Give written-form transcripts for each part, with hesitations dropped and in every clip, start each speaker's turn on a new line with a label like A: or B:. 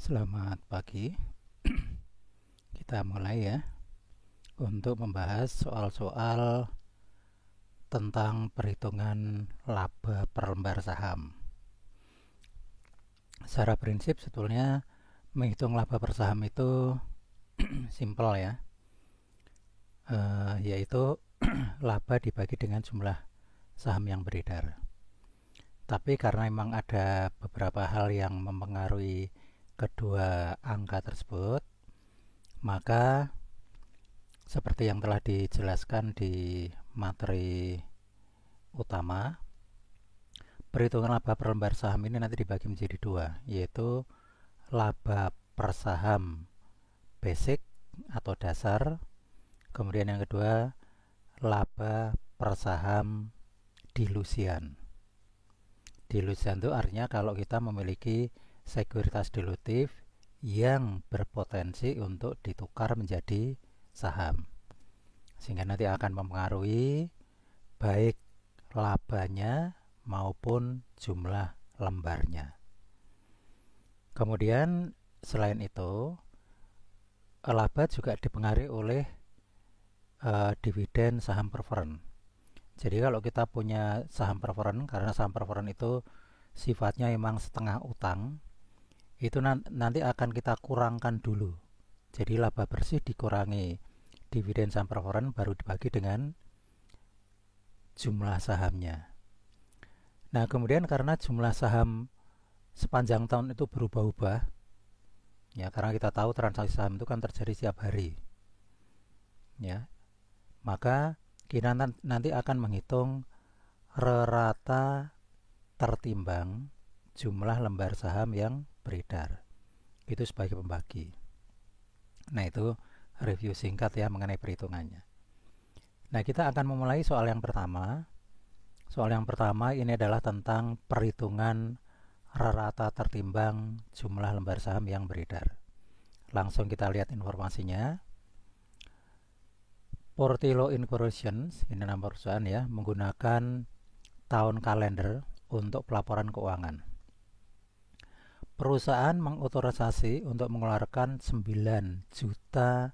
A: Selamat pagi. Kita mulai ya untuk membahas soal-soal tentang perhitungan laba per lembar saham. Secara prinsip sebetulnya menghitung laba per saham itu simple ya, yaitu laba dibagi dengan jumlah saham yang beredar. Tapi karena memang ada beberapa hal yang mempengaruhi kedua angka tersebut, maka seperti yang telah dijelaskan di materi utama, perhitungan laba per lembar saham ini nanti dibagi menjadi dua, yaitu laba per saham basic atau dasar, kemudian yang kedua laba per saham dilusian. Dilusian itu artinya kalau kita memiliki sekuritas dilutif yang berpotensi untuk ditukar menjadi saham, sehingga nanti akan mempengaruhi baik labanya maupun jumlah lembarnya. Kemudian selain itu, laba juga dipengaruhi oleh dividen saham preferred. Jadi kalau kita punya saham preferred, karena saham preferred itu sifatnya memang setengah utang, itu nanti akan kita kurangkan dulu. Jadi laba bersih dikurangi dividen saham preferred baru dibagi dengan jumlah sahamnya. Nah, kemudian karena jumlah saham sepanjang tahun itu berubah-ubah, ya, karena kita tahu transaksi saham itu kan terjadi setiap hari, ya, maka kita nanti akan menghitung rata tertimbang jumlah lembar saham yang beredar. Itu sebagai pembagi. Nah, itu review singkat ya mengenai perhitungannya. Nah, kita akan memulai soal yang pertama. Soal yang pertama ini adalah tentang perhitungan rata tertimbang jumlah lembar saham yang beredar. Langsung kita lihat informasinya. Portillo Incorporations, ini nama perusahaan ya, menggunakan tahun kalender untuk pelaporan keuangan. Perusahaan mengotorisasi untuk mengeluarkan 9 juta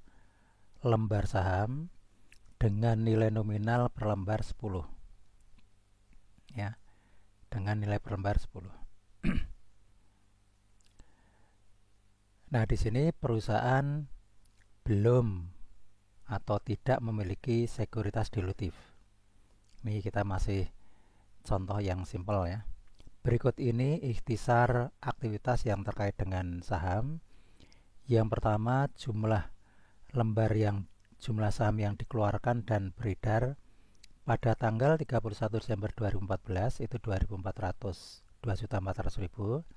A: lembar saham dengan nilai nominal per lembar 10. Ya, dengan nilai per lembar 10. Nah, di sini perusahaan belum atau tidak memiliki sekuritas dilutif. Ini kita masih contoh yang simpel ya. Berikut ini ikhtisar aktivitas yang terkait dengan saham. Yang pertama, jumlah saham yang dikeluarkan dan beredar pada tanggal 31 Desember 2014 itu 2.400.000.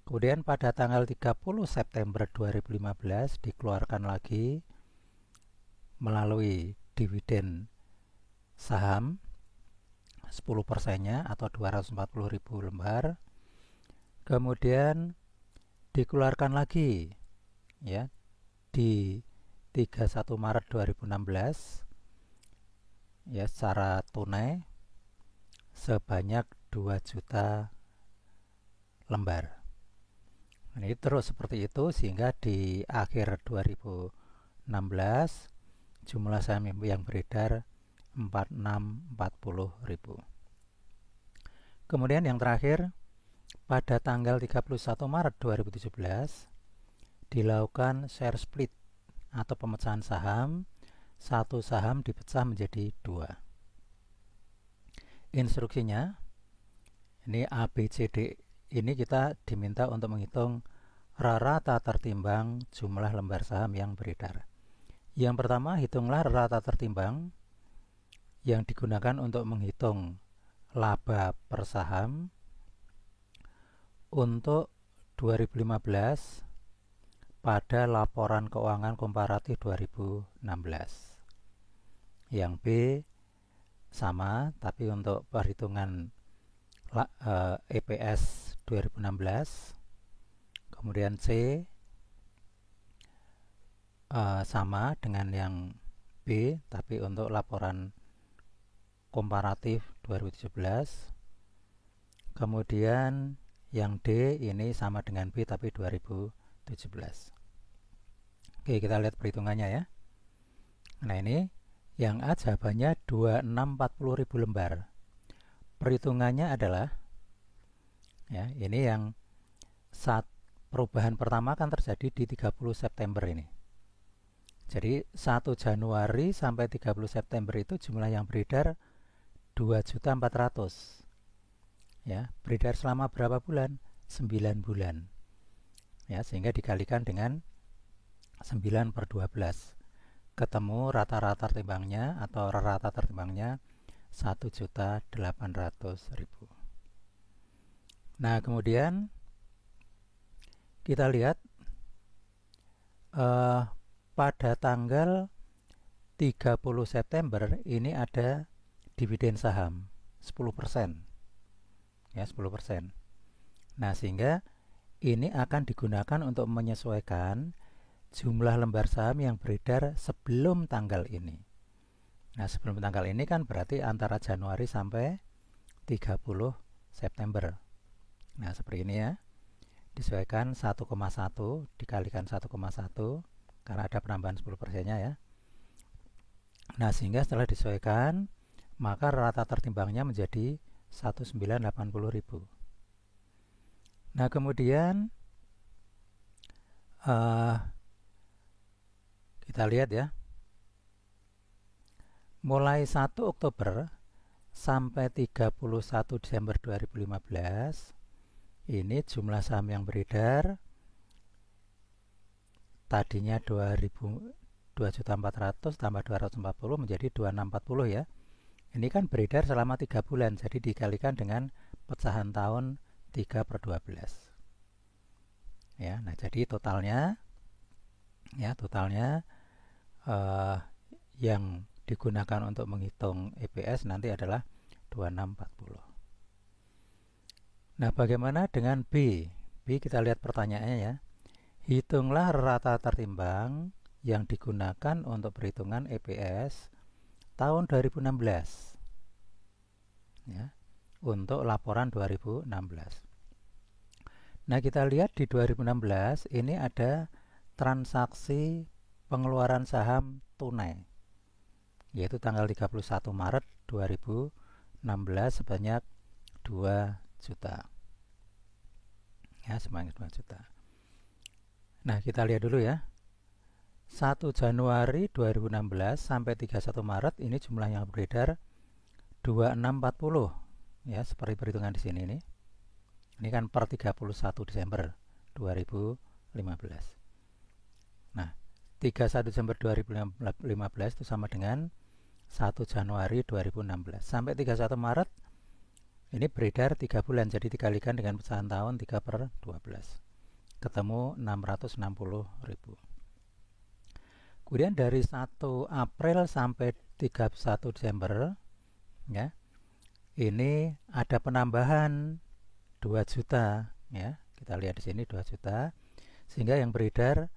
A: Kemudian pada tanggal 30 September 2015 dikeluarkan lagi melalui dividen saham 10%-nya atau 240.000 lembar. Kemudian dikeluarkan lagi ya di 31 Maret 2016 ya secara tunai sebanyak 2 juta lembar. Ini terus seperti itu sehingga di akhir 2016 jumlah saham yang beredar 40.000. Kemudian yang terakhir, pada tanggal 31 Maret 2017 dilakukan share split atau pemecahan saham. Satu saham dipecah menjadi 2. Instruksinya ini ABCD, ini kita diminta untuk menghitung rata tertimbang jumlah lembar saham yang beredar. Yang pertama, hitunglah rata tertimbang yang digunakan untuk menghitung laba per saham untuk 2015 pada laporan keuangan komparatif 2016. Yang B sama, tapi untuk perhitungan EPS 2016. Kemudian C sama dengan yang B, tapi untuk laporan komparatif 2017. Kemudian yang D ini sama dengan B tapi 2016. 17. Oke, kita lihat perhitungannya ya. Nah, ini yang A jawabannya 2640.000 lembar. Perhitungannya adalah ya, ini yang saat perubahan pertama kan terjadi di 30 September ini. Jadi 1 Januari sampai 30 September itu jumlah yang beredar 2.400.000. Ya, beredar selama berapa bulan? 9 bulan. Ya, sehingga dikalikan dengan 9/12. Ketemu rata-rata tertimbangnya atau rata tertimbangnya 1.800.000. Nah, kemudian kita lihat pada tanggal 30 September ini ada dividen saham 10%. Ya, 10%. Nah, sehingga ini akan digunakan untuk menyesuaikan jumlah lembar saham yang beredar sebelum tanggal ini. Nah, sebelum tanggal ini kan berarti antara Januari sampai 30 September. Nah, seperti ini ya. Disesuaikan 1,1 dikalikan 1,1 karena ada penambahan 10%-nya ya. Nah, sehingga setelah disesuaikan, maka rata tertimbangnya menjadi 1.980.000. Nah, kemudian kita lihat ya. Mulai 1 Oktober sampai 31 Desember 2015, ini jumlah saham yang beredar tadinya 2.400 tambah 240 menjadi 2640 ya. Ini kan beredar selama 3 bulan, jadi dikalikan dengan pecahan tahun 3/12. Ya, nah jadi totalnya yang digunakan untuk menghitung EPS nanti adalah 2640. Nah, bagaimana dengan B? B kita lihat pertanyaannya ya. Hitunglah rata tertimbang yang digunakan untuk perhitungan EPS tahun 2016. Ya, untuk laporan 2016. Nah, kita lihat di 2016 ini ada transaksi pengeluaran saham tunai, yaitu tanggal 31 Maret 2016 sebanyak 2 juta. Ya, sebanyak 2 juta. Nah, kita lihat dulu ya. 1 Januari 2016 sampai 31 Maret ini jumlah yang beredar 2640. Ya, seperti perhitungan di sini nih. Ini kan per 31 Desember 2015. Nah, 31 Desember 2015 itu sama dengan 1 Januari 2016. Sampai 31 Maret ini beredar 3 bulan, jadi dikalikan dengan pecahan tahun 3/12. Ketemu 660.000. Kemudian dari 1 April sampai 31 Desember ya, ini ada penambahan 2 juta ya. Kita lihat di sini 2 juta. Sehingga yang beredar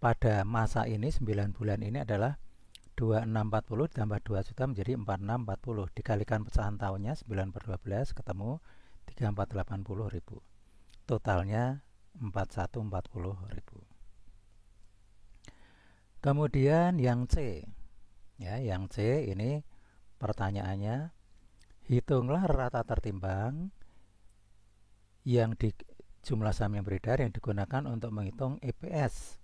A: pada masa ini 9 bulan ini adalah 2640 ditambah 2 juta menjadi 4640. Dikalikan pecahan tahunnya 9/12 ketemu 3480.000. Totalnya 4140.000. Kemudian yang C. Ya, yang C ini pertanyaannya, hitunglah rata tertimbang yang di jumlah saham yang beredar yang digunakan untuk menghitung EPS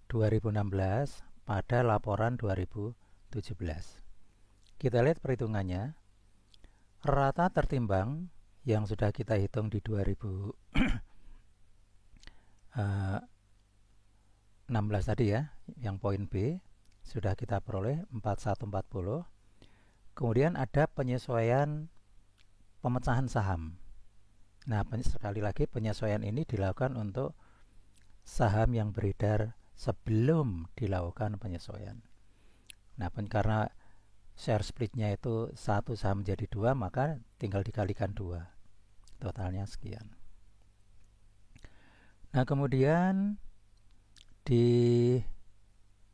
A: 2016 pada laporan 2017. Kita lihat perhitungannya. Rata tertimbang yang sudah kita hitung di 2016 tadi ya, yang poin B sudah kita peroleh 4140. Kemudian ada penyesuaian pemecahan saham. Nah, sekali lagi penyesuaian ini dilakukan untuk saham yang beredar sebelum dilakukan penyesuaian. Nah, karena share splitnya itu 1 saham menjadi 2, maka tinggal dikalikan 2. Totalnya sekian. Nah, kemudian di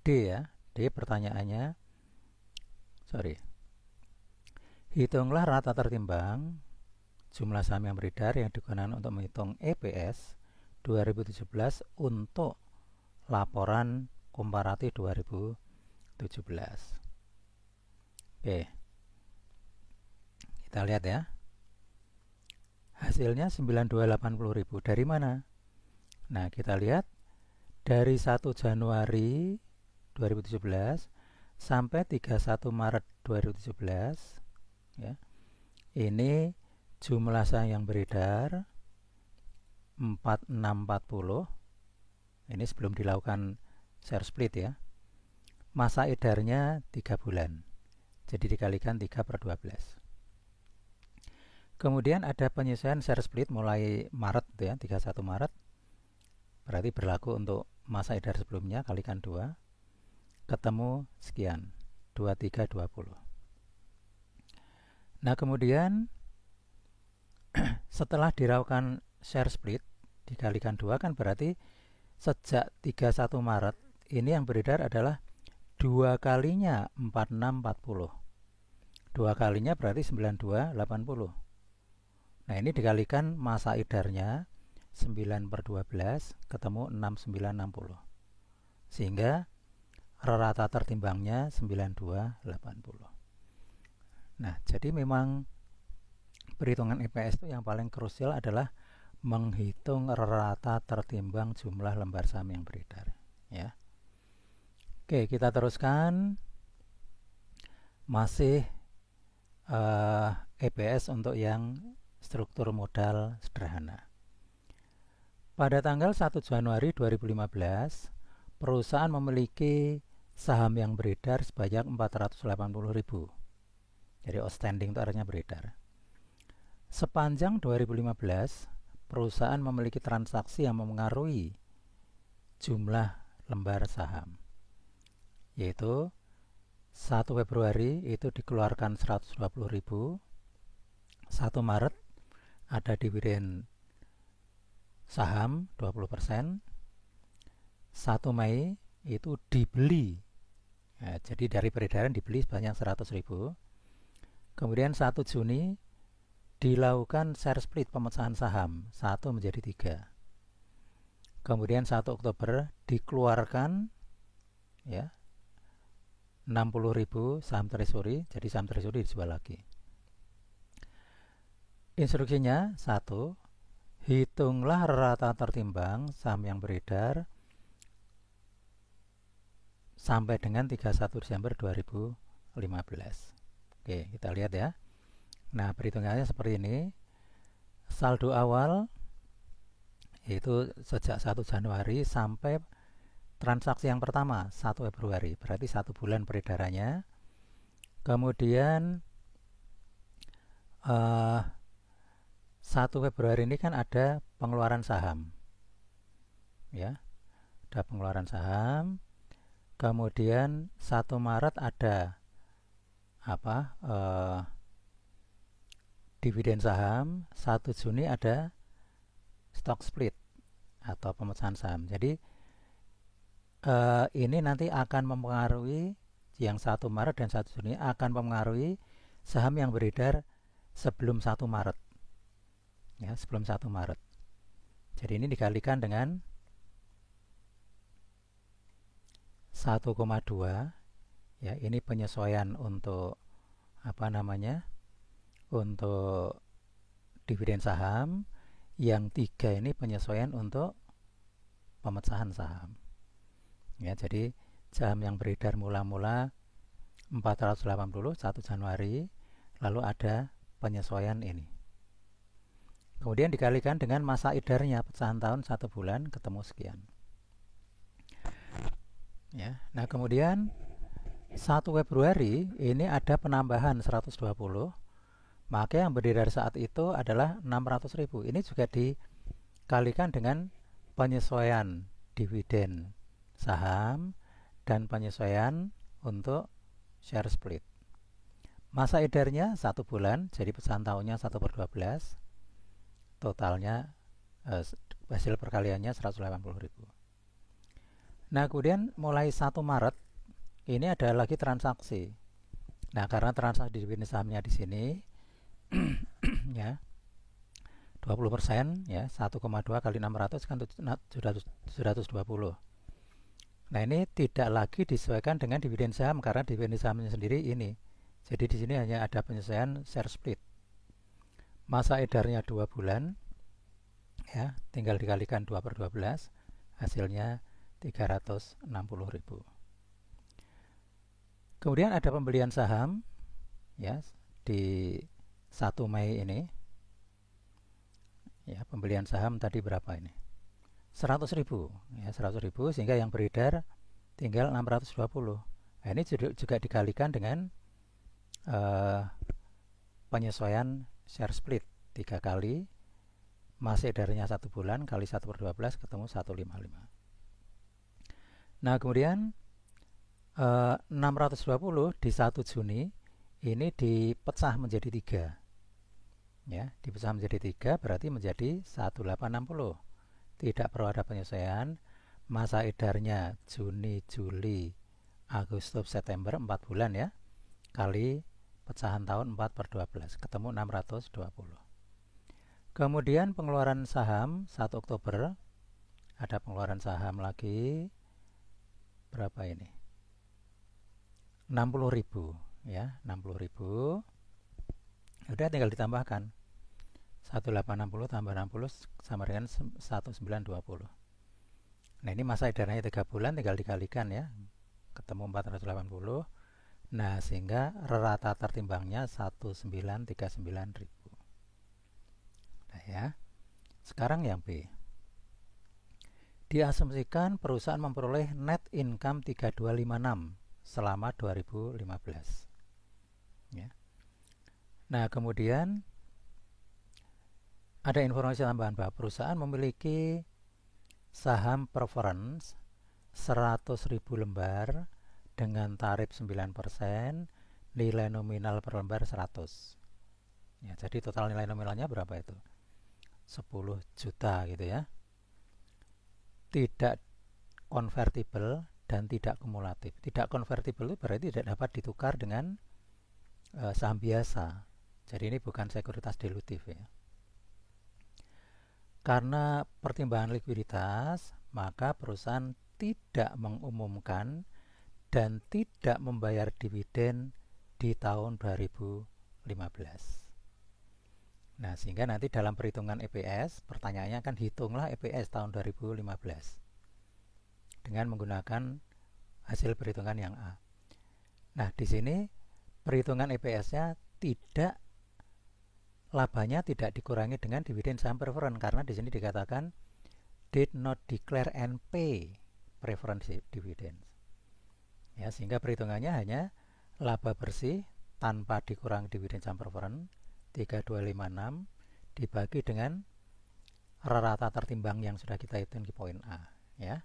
A: D ya, D pertanyaannya, hitunglah rata tertimbang jumlah saham yang beredar yang digunakan untuk menghitung EPS 2017 untuk laporan komparatif 2017. Oke, kita lihat ya. Hasilnya 9280.000. Dari mana? Nah, kita lihat dari 1 Januari 2017 sampai 31 Maret 2017 ya. Ini jumlah saham yang beredar 4640. Ini sebelum dilakukan share split ya. Masa edarnya 3 bulan. Jadi dikalikan 3/12. Kemudian ada penyesuaian share split mulai Maret ya, 31 Maret. Berarti berlaku untuk masa edar sebelumnya, kalikan 2. Ketemu sekian, 2320. Nah, kemudian setelah dilakukan share split dikalikan 2 kan berarti sejak 31 Maret ini yang beredar adalah 2 kalinya 4640. 2 kalinya berarti 9280. Nah, ini dikalikan masa edarnya 9/12 ketemu 6960. Sehingga rata tertimbangnya 9280. Nah, jadi memang perhitungan EPS itu yang paling krusial adalah menghitung rata tertimbang jumlah lembar saham yang beredar ya. Oke, kita teruskan. Masih EPS untuk yang struktur modal sederhana. Pada tanggal 1 Januari 2015, perusahaan memiliki saham yang beredar sebanyak 480.000. Jadi outstanding itu artinya beredar. Sepanjang 2015, perusahaan memiliki transaksi yang memengaruhi jumlah lembar saham, yaitu 1 Februari itu dikeluarkan 120.000, 1 Maret ada dividen saham 20%, 1 Mei itu dibeli, ya, jadi dari peredaran dibeli sebanyak 100.000. Kemudian 1 Juni dilakukan share split pemecahan saham 1 menjadi 3. Kemudian 1 Oktober dikeluarkan ya 60.000 saham treasury, jadi saham treasury dijual lagi. Instruksinya 1, hitunglah rata tertimbang saham yang beredar sampai dengan 31 Desember 2015. Oke, kita lihat ya. Nah, perhitungannya seperti ini. Saldo awal yaitu sejak 1 Januari sampai transaksi yang pertama 1 Februari, berarti 1 bulan peredarannya. Kemudian 1 Februari ini kan ada pengeluaran saham ya, ada pengeluaran saham. Kemudian 1 Maret ada dividen saham. 1 Juni ada stock split atau pemecahan saham. Jadi ini nanti akan mempengaruhi, yang 1 Maret dan 1 Juni akan mempengaruhi saham yang beredar sebelum 1 Maret ya, sebelum 1 Maret. Jadi ini dikalikan dengan 1,2 ya, ini penyesuaian untuk untuk dividen saham. Yang 3 ini penyesuaian untuk pemecahan saham ya. Jadi saham yang beredar mula-mula 480 1 Januari, lalu ada penyesuaian ini, kemudian dikalikan dengan masa edarnya pecahan tahun 1 bulan, ketemu sekian ya. Nah, kemudian 1 Februari ini ada penambahan 120, maka yang beredar saat itu adalah 600.000. Ini juga dikalikan dengan penyesuaian dividen saham dan penyesuaian untuk share split. Masa edarnya 1 bulan, jadi pecahan tahunnya 1/12. Totalnya hasil perkaliannya 180.000. Nah, kemudian mulai 1 Maret ini ada lagi transaksi. Nah, karena transaksi dividen sahamnya di sini ya 20% ya, 1,2 kali 600 kan 720. Nah, ini tidak lagi disesuaikan dengan dividen saham karena dividen sahamnya sendiri ini. Jadi di sini hanya ada penyesuaian share split. Masa edarnya 2 bulan ya, tinggal dikalikan 2/12, hasilnya 360.000. Kemudian ada pembelian saham ya di 1 Mei ini. Ya, pembelian saham tadi berapa ini? 100.000 ya, 100.000 sehingga yang beredar tinggal 620. Nah, ini juga dikalikan dengan penyesuaian share split 3 kali masa edarnya 1 bulan kali 1/12 ketemu 155. Nah, kemudian 620 di 1 Juni ini dipecah menjadi 3 ya, dipecah menjadi 3 berarti menjadi 1860. Tidak perlu ada penyesuaian. Masa edarnya Juni, Juli, Agustus, September 4 bulan ya, kali pecahan tahun 4/12 ketemu 620. Kemudian pengeluaran saham 1 Oktober, ada pengeluaran saham lagi berapa ini? 60.000 ya, 60.000. Udah tinggal ditambahkan 1860 tambah 60 sama dengan 1920. Nah, ini masa edarnya 3 bulan tinggal dikalikan ya, ketemu 480. Nah, sehingga rata tertimbangnya 1939.000. Nah ya, sekarang yang B. Diasumsikan perusahaan memperoleh net income 3256 selama 2015. Ya. Nah, kemudian ada informasi tambahan bahwa perusahaan memiliki saham preference 100.000 lembar dengan tarif 9%, nilai nominal per lembar 100. Ya, jadi total nilai nominalnya berapa itu? 10 juta gitu ya. Tidak konvertibel dan tidak kumulatif. Tidak konvertibel itu berarti tidak dapat ditukar dengan saham biasa. Jadi ini bukan sekuritas dilutif ya. Karena pertimbangan likuiditas, maka perusahaan tidak mengumumkan dan tidak membayar dividen di tahun 2015. Nah, sehingga nanti dalam perhitungan EPS, pertanyaannya kan hitunglah EPS tahun 2015 dengan menggunakan hasil perhitungan yang A. Nah, di sini perhitungan EPS-nya labanya tidak dikurangi dengan dividen saham preference karena di sini dikatakan did not declare and pay preference dividends. Ya, sehingga perhitungannya hanya laba bersih tanpa dikurangi dividen saham preference 3256 dibagi dengan rata tertimbang yang sudah kita hitung di poin A ya.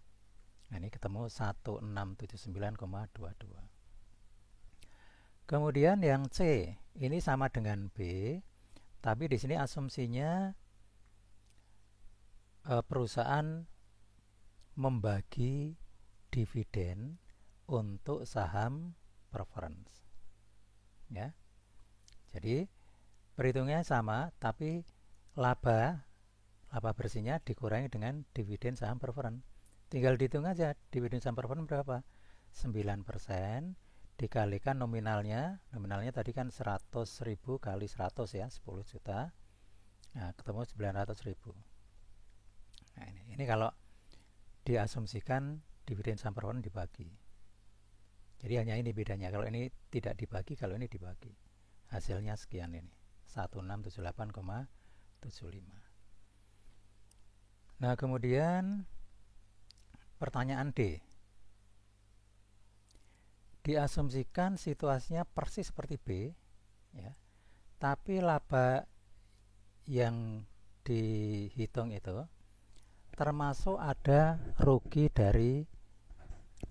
A: Nah, ini ketemu 1679,22. Kemudian yang C ini sama dengan B, tapi di sini asumsinya perusahaan membagi dividen untuk saham preference. Ya. Jadi perhitungannya sama, tapi laba bersihnya dikurangi dengan dividen saham preference. Tinggal dihitung aja dividen saham preference berapa? 9% dikalikan nominalnya tadi kan 100.000 kali 100 ya, 10 juta. Nah, ketemu 900.000. Nah, ini kalau diasumsikan dividen saham preference dibagi. Jadi hanya ini bedanya. Kalau ini tidak dibagi, kalau ini dibagi. Hasilnya sekian ini. 1678,75. Nah, kemudian pertanyaan D. Diasumsikan situasinya persis seperti B ya. Tapi laba yang dihitung itu termasuk ada rugi dari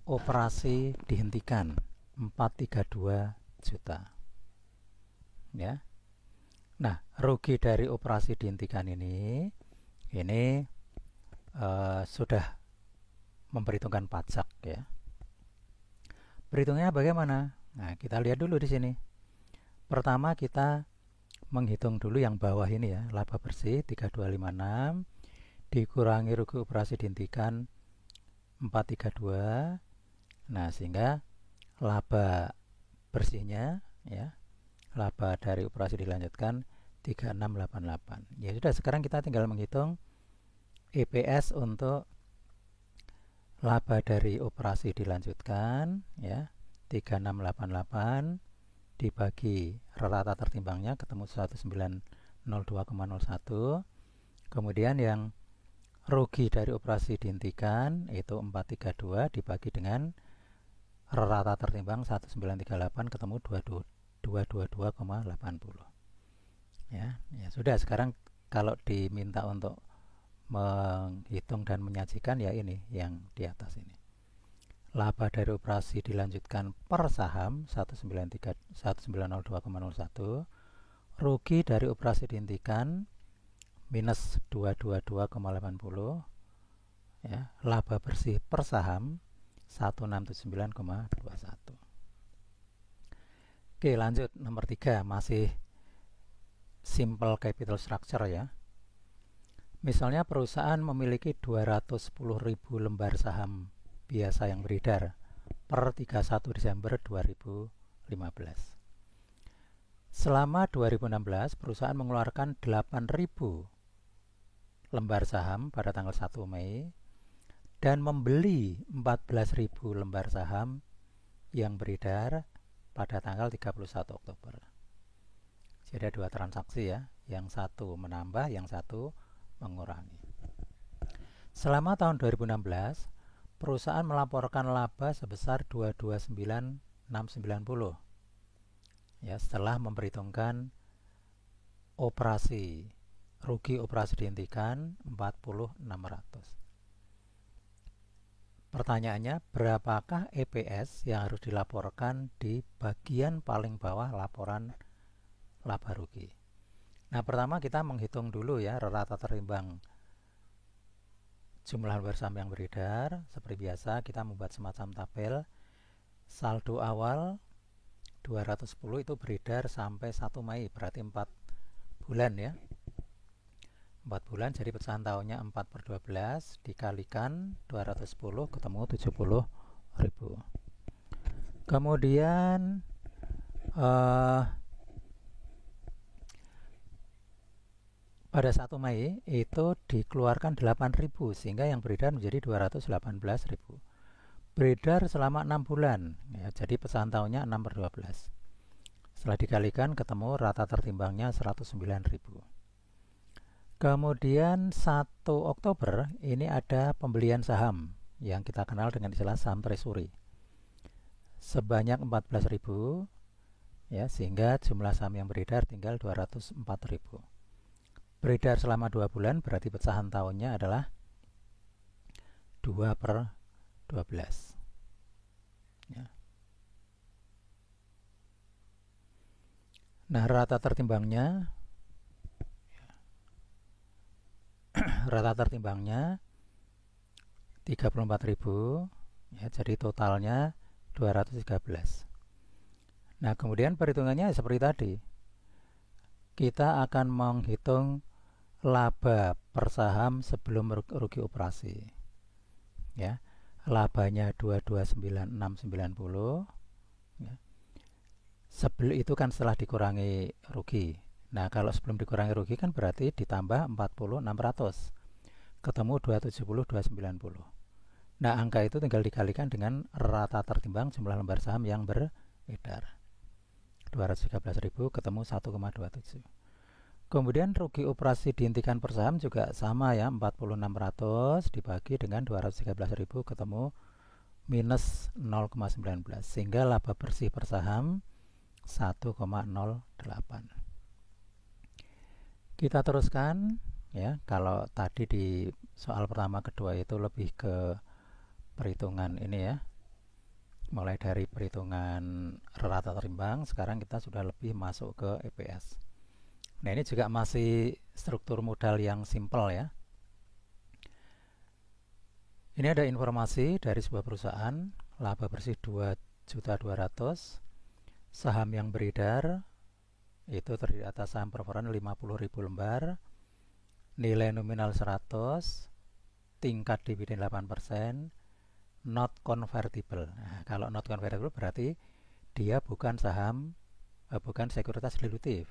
A: operasi dihentikan 432 juta. Ya. Nah, rugi dari operasi dihentikan ini sudah memperhitungkan pajak ya. Perhitungnya bagaimana? Nah, kita lihat dulu di sini. Pertama kita menghitung dulu yang bawah ini ya, laba bersih 3256 dikurangi rugi operasi dihentikan 432. Nah, sehingga laba bersihnya ya, laba dari operasi dilanjutkan 3688. Ya sudah, sekarang kita tinggal menghitung EPS untuk laba dari operasi dilanjutkan ya, 3688 dibagi rata tertimbangnya ketemu 1902,01. Kemudian yang rugi dari operasi dihentikan itu 432 dibagi dengan rata tertimbang 1938 ketemu 222,80. Ya sudah, sekarang kalau diminta untuk menghitung dan menyajikan ya ini yang di atas ini. Laba dari operasi dilanjutkan per saham 1902,01, rugi dari operasi dihentikan minus 222,80 ya, laba bersih per saham 169,21. Oke, lanjut nomor 3, masih simple capital structure ya. Misalnya perusahaan memiliki 210.000 lembar saham biasa yang beredar per 31 Desember 2015. Selama 2016, perusahaan mengeluarkan 8.000 lembar saham pada tanggal 1 Mei dan membeli 14.000 lembar saham yang beredar pada tanggal 31 Oktober. Jadi ada dua transaksi ya, yang satu menambah, yang satu mengurangi. Selama tahun 2016, perusahaan melaporkan laba sebesar 229.690 ya, setelah memperhitungkan operasi rugi operasi dihentikan 40.600. Pertanyaannya, berapakah EPS yang harus dilaporkan di bagian paling bawah laporan laba rugi? Nah, pertama kita menghitung dulu ya rata tertimbang jumlah lembar saham yang beredar. Seperti biasa kita membuat semacam tabel. Saldo awal 210 itu beredar sampai 1 Mei, berarti 4 bulan ya. 4 bulan, jadi pecahan tahunnya 4/12 dikalikan 210 ketemu 70.000. Kemudian pada 1 Mei itu dikeluarkan 8.000 sehingga yang beredar menjadi 218.000. Beredar selama 6 bulan ya, jadi pecahan tahunnya 6/12. Setelah dikalikan ketemu rata tertimbangnya 109.000. Kemudian 1 Oktober ini ada pembelian saham yang kita kenal dengan istilah saham treasury sebanyak 14.000 ya, sehingga jumlah saham yang beredar tinggal 204.000. Beredar selama 2 bulan berarti pecahan tahunnya adalah 2/12 ya. Nah, rata tertimbangnya rata tertimbangnya 34.000 ya, jadi totalnya 213. Nah, kemudian perhitungannya seperti tadi. Kita akan menghitung laba per saham sebelum rugi operasi. Ya. Labanya 229.690 ya. Sebelum itu kan setelah dikurangi rugi. Nah, kalau sebelum dikurangi rugi kan berarti ditambah 40.600. Ketemu 270.290. Nah, angka itu tinggal dikalikan dengan rata tertimbang jumlah lembar saham yang beredar. 213.000 ketemu 1,27. Kemudian rugi operasi dihentikan per saham juga sama ya, 40.600 dibagi dengan 213.000 ketemu minus 0,19 sehingga laba bersih per saham 1,08. Kita teruskan ya. Kalau tadi di soal pertama kedua itu lebih ke perhitungan ini ya, mulai dari perhitungan rata tertimbang, sekarang kita sudah lebih masuk ke EPS. Nah, ini juga masih struktur modal yang simpel ya. Ini ada informasi dari sebuah perusahaan, laba bersih 2.200.000, saham yang beredar itu terdiri atas saham preferred 50.000 lembar, nilai nominal 100, tingkat dividen 8%, not convertible. Nah, kalau not convertible berarti dia bukan saham, bukan sekuritas dilutif.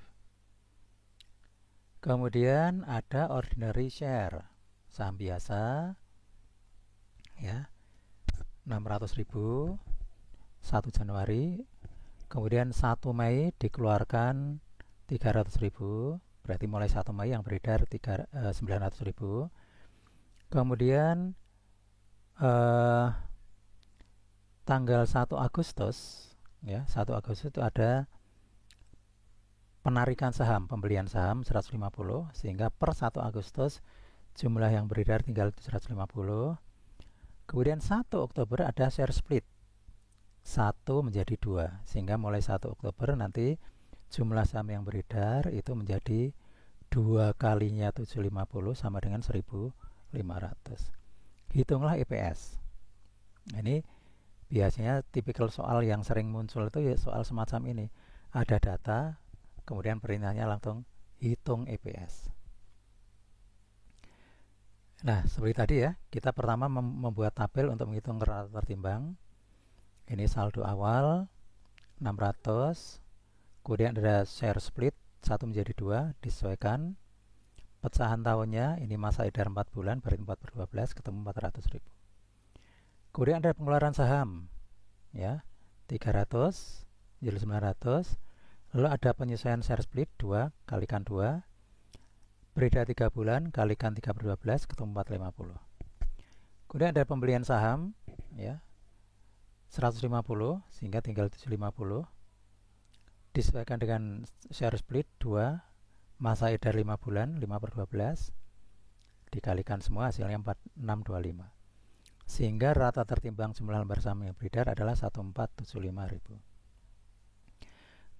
A: Kemudian ada ordinary share, saham biasa, ya, 600.000 1 Januari, kemudian 1 Mei dikeluarkan 300.000, berarti mulai 1 Mei yang beredar 900.000. Kemudian tanggal 1 Agustus, ya, 1 Agustus itu ada penarikan saham, pembelian saham 150, sehingga per 1 Agustus jumlah yang beredar tinggal 150. Kemudian 1 Oktober ada share split, 1 menjadi 2, sehingga mulai 1 Oktober nanti jumlah saham yang beredar itu menjadi 2 kalinya 750 sama dengan 1.500. Hitunglah EPS. Ini biasanya tipikal soal yang sering muncul itu ya soal semacam ini. Ada data, kemudian perintahnya langsung hitung EPS. Nah, seperti tadi ya, kita pertama membuat tabel untuk menghitung rata tertimbang. Ini saldo awal 600, kemudian ada share split 1 menjadi 2 disesuaikan. Pecahan tahunnya ini masa edar 4 bulan, berarti 4/12 ketemu 400.000. Kemudian ada pengeluaran saham, ya, 300 jadi 900. Lalu ada penyesuaian share split 2 kalikan 2, beredar 3 bulan kalikan 3/12 ketemu 450. Kemudian ada pembelian saham, ya, 150 sehingga tinggal 750, disesuaikan dengan share split 2, masa edar 5 bulan 5/12, dikalikan semua hasilnya 4625, sehingga rata tertimbang jumlah lembar saham yang beredar adalah 1475.000.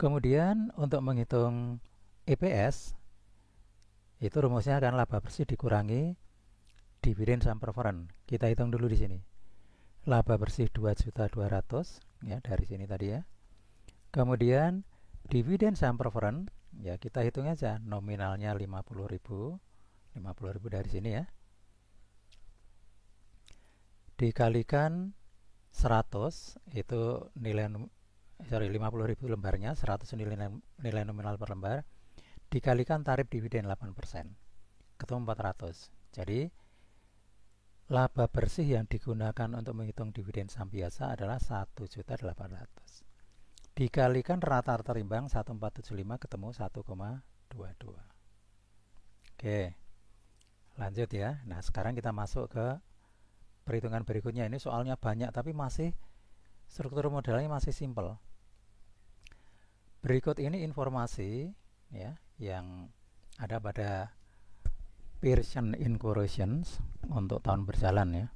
A: Kemudian untuk menghitung EPS, itu rumusnya akan laba bersih dikurangi dividen saham preferred. Kita hitung dulu di sini. Laba bersih 2.200.000, ya, dari sini tadi ya. Kemudian dividen saham preferred, ya, kita hitung aja nominalnya 50.000 dari sini ya. Dikalikan 100 itu nilai 50.000 lembarnya, 100 nilai nominal per lembar, dikalikan tarif dividen 8%, ketemu 400. Jadi laba bersih yang digunakan untuk menghitung dividen saham biasa adalah 1.800.000. Dikalikan rata tertimbang 1475 ketemu 1,22. Oke, lanjut ya. Nah, sekarang kita masuk ke perhitungan berikutnya. Ini soalnya banyak tapi masih struktur modelnya masih simple. Berikut ini informasi, ya, yang ada pada Pearson Incorporations untuk tahun berjalan ya.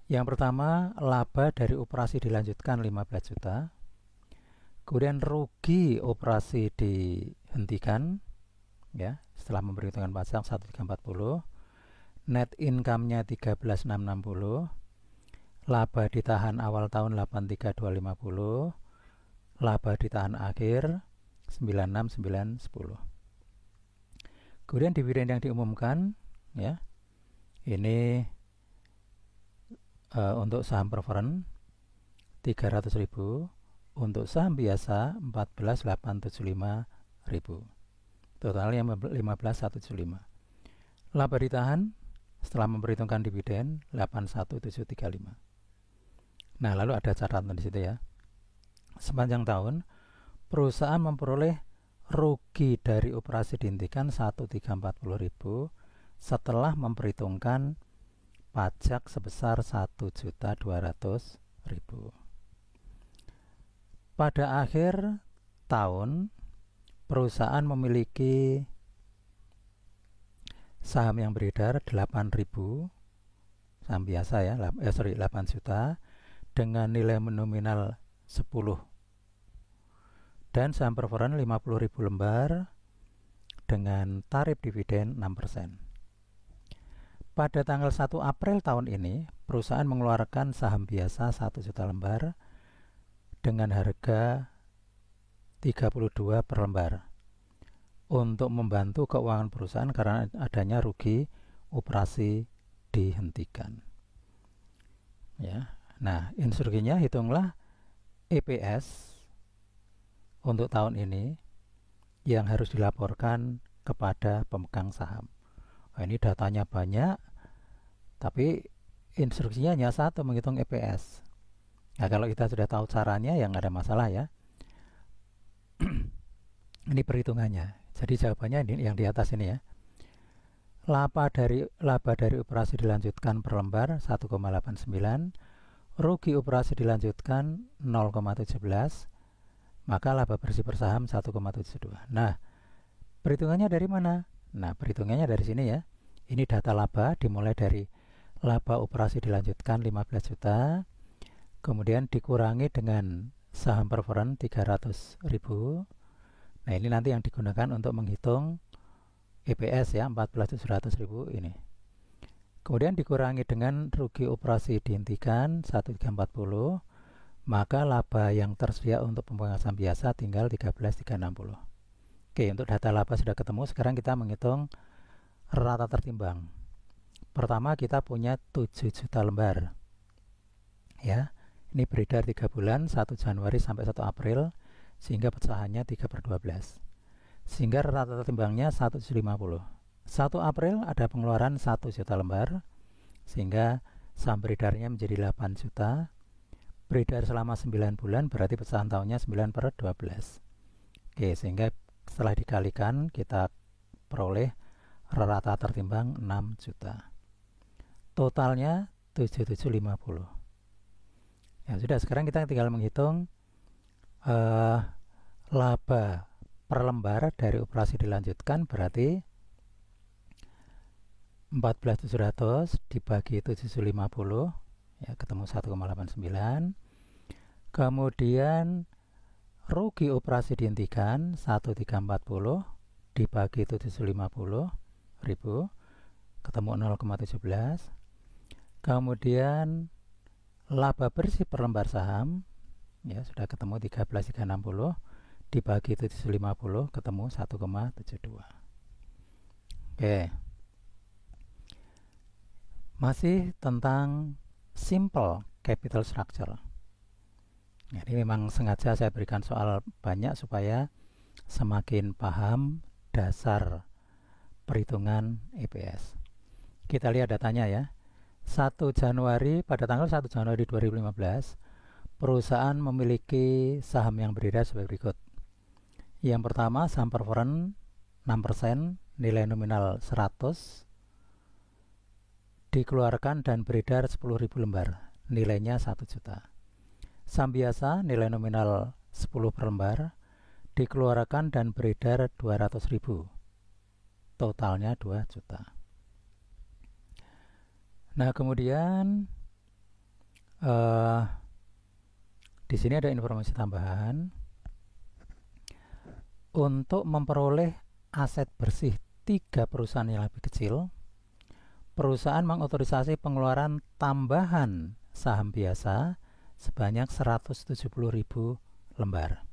A: Yang pertama, laba dari operasi dilanjutkan 15 juta. Kemudian rugi operasi dihentikan, ya, setelah memperhitungkan pajak 1.340. Net income-nya 13.660. Laba ditahan awal tahun 83250. Laba ditahan akhir 96910. Kemudian dividen yang diumumkan, ya, ini untuk saham preferred 300.000, untuk saham biasa 14.875.000, totalnya 15.175. Laba ditahan setelah memperhitungkan dividen 81.735. Nah, lalu ada catatan di situ ya. Sepanjang tahun perusahaan memperoleh rugi dari operasi dihentikan 1.340.000 setelah memperhitungkan pajak sebesar 1.200.000. Pada akhir tahun perusahaan memiliki saham yang beredar 8.000 saham biasa ya, 8 juta dengan nilai nominal 10, dan saham preferred 50.000 lembar dengan tarif dividen 6%. Pada tanggal 1 April tahun ini, perusahaan mengeluarkan saham biasa 1 juta lembar dengan harga 32 per lembar untuk membantu keuangan perusahaan karena adanya rugi operasi dihentikan. Ya. Nah, instruksinya hitunglah EPS untuk tahun ini yang harus dilaporkan kepada pemegang saham. Nah, ini datanya banyak, tapi instruksinya hanya satu, menghitung EPS. Nah, kalau kita sudah tahu caranya, ya nggak ada masalah ya. Ini perhitungannya. Jadi jawabannya ini, yang di atas ini ya. Laba dari operasi dilanjutkan per lembar 1,89, rugi operasi dilanjutkan 0,17, maka laba bersih per saham 1,72. Nah, perhitungannya dari mana? Nah, perhitungannya dari sini ya. Ini data laba dimulai dari laba operasi dilanjutkan 15 juta, kemudian dikurangi dengan saham preferred 300.000. Nah, ini nanti yang digunakan untuk menghitung EPS ya, 14.700.000 ini. Kemudian dikurangi dengan rugi operasi dihentikan 1.340, maka laba yang tersedia untuk pemegang saham biasa tinggal 13.360. Oke, untuk data laba sudah ketemu. Sekarang kita menghitung rata tertimbang. Pertama kita punya 7 juta lembar. Ya, ini beredar 3 bulan, 1 Januari sampai 1 April, sehingga pecahannya 3/12. Sehingga rata tertimbangnya 150. 1 April ada pengeluaran 1 juta lembar, sehingga saham beredarnya menjadi 8 juta. Beredar selama 9 bulan, berarti pecahan tahunnya 9/12. Oke, sehingga setelah dikalikan kita peroleh rata tertimbang 6 juta. Totalnya 7750. Ya sudah, sekarang kita tinggal menghitung laba per lembar dari operasi dilanjutkan, berarti 14.700 dibagi 750 ya, ketemu 1,89. Kemudian rugi operasi dihentikan 1.340 dibagi 750.000, ketemu 0,17. Kemudian laba bersih per lembar saham ya sudah ketemu 13.360 dibagi 750, ketemu 1,72. Oke. Masih tentang simple capital structure. Jadi memang sengaja saya berikan soal banyak supaya semakin paham dasar perhitungan EPS. Kita lihat datanya ya. 1 Januari, pada tanggal 1 Januari 2015, perusahaan memiliki saham yang beredar sebagai berikut. Yang pertama, saham preferred 6%, nilai nominal 100, dikeluarkan dan beredar 10.000 lembar, nilainya 1 juta. Saham biasa, nilai nominal 10 per lembar, dikeluarkan dan beredar 200.000, totalnya 2 juta. Nah, kemudian di sini ada informasi tambahan. Untuk memperoleh aset bersih 3 perusahaan yang lebih kecil, perusahaan mengotorisasi pengeluaran tambahan saham biasa sebanyak 170.000 lembar.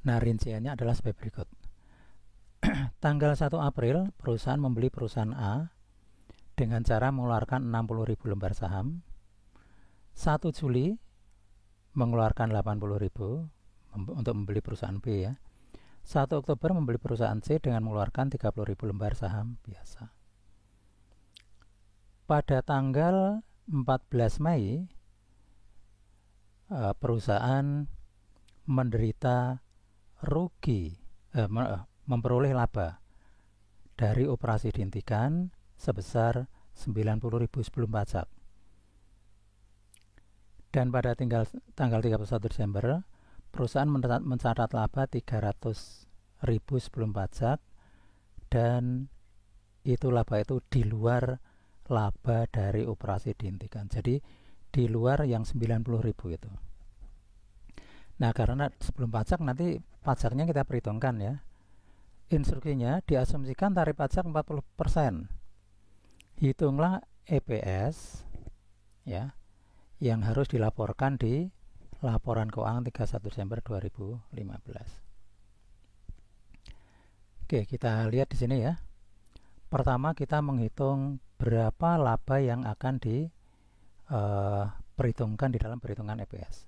A: Nah, rinciannya adalah sebagai berikut. Tanggal 1 April, perusahaan membeli perusahaan A dengan cara mengeluarkan 60.000 lembar saham. 1 Juli mengeluarkan 80.000 untuk membeli perusahaan B ya. 1 Oktober membeli perusahaan C dengan mengeluarkan 30.000 lembar saham biasa. Pada tanggal 14 Mei perusahaan menderita rugi, memperoleh laba dari operasi dihentikan sebesar 90.000 sebelum pajak. Dan pada tanggal 31 Desember, perusahaan mencatat laba 300.000 sebelum pajak, dan itu laba itu di luar laba dari operasi dihentikan. Jadi di luar yang 90.000 itu. Nah, karena sebelum pajak nanti pajaknya kita perhitungkan ya. Instruksinya diasumsikan tarif pajak 40%. Hitunglah EPS ya yang harus dilaporkan di laporan keuangan 31 Desember 2015. Oke, kita lihat di sini ya. Pertama kita menghitung berapa laba yang akan diperhitungkan di dalam perhitungan EPS.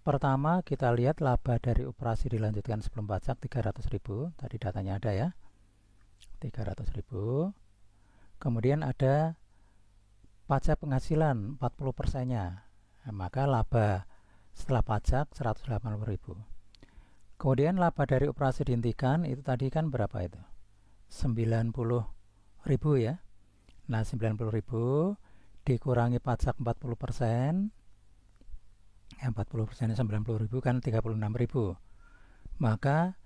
A: Pertama kita lihat laba dari operasi dilanjutkan sebelum pajak 300.000. Tadi datanya ada ya, 300.000. Kemudian ada pajak penghasilan 40%-nya, maka laba setelah pajak 180.000. Kemudian laba dari operasi dihentikan itu tadi kan berapa itu? 90.000 ya. Nah 90.000 dikurangi pajak 40%, ya 40% 90.000 kan 36.000. Maka